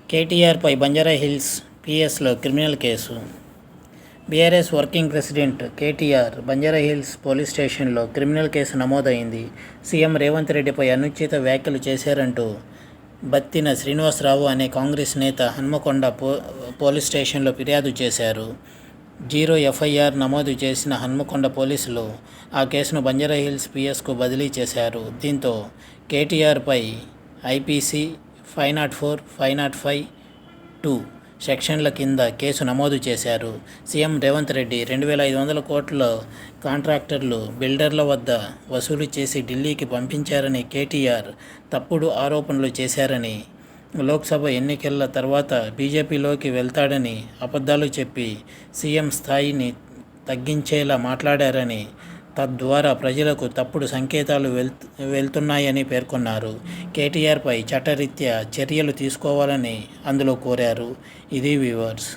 కేటీఆర్పై బంజారాహిల్స్ పిఎస్లో criminal case. BRS working president KTR Banjara Hills police స్టేషన్లో criminal case నమోదైంది. సీఎం రేవంత్ రెడ్డిపై అనుచిత వ్యాఖ్యలు చేశారంటూ బత్తిన శ్రీనివాసరావు అనే కాంగ్రెస్ నేత హన్మకొండ పోలీస్ స్టేషన్లో ఫిర్యాదు చేశారు. 0 ఎఫ్ఐఆర్ నమోదు చేసిన హన్మకొండ పోలీసులు ఆ కేసును బంజారాహిల్స్ పిఎస్కు బదిలీ చేశారు. దీంతో కేటీఆర్పై ఐపీసీ 504, 505(2) సెక్షన్ల కింద కేసు నమోదు చేశారు. సీఎం రేవంత్ రెడ్డి 2,500 కోట్ల కాంట్రాక్టర్లు, బిల్డర్ల వద్ద వసూలు చేసి ఢిల్లీకి పంపించారని కేటీఆర్ తప్పుడు ఆరోపణలు చేశారని, లోక్సభ ఎన్నికల తర్వాత బీజేపీలోకి వెళ్తాడని అబద్ధాలు చెప్పి సీఎం స్థాయిని తగ్గించేలా మాట్లాడారని, తద్వారా ప్రజలకు తప్పుడు సంకేతాలు వెళ్తున్నాయని పేర్కొన్నారు. కేటీఆర్పై చట్టరీత్యా చర్యలు తీసుకోవాలని అందులో కోరారు. ఇది వ్యూవర్స్.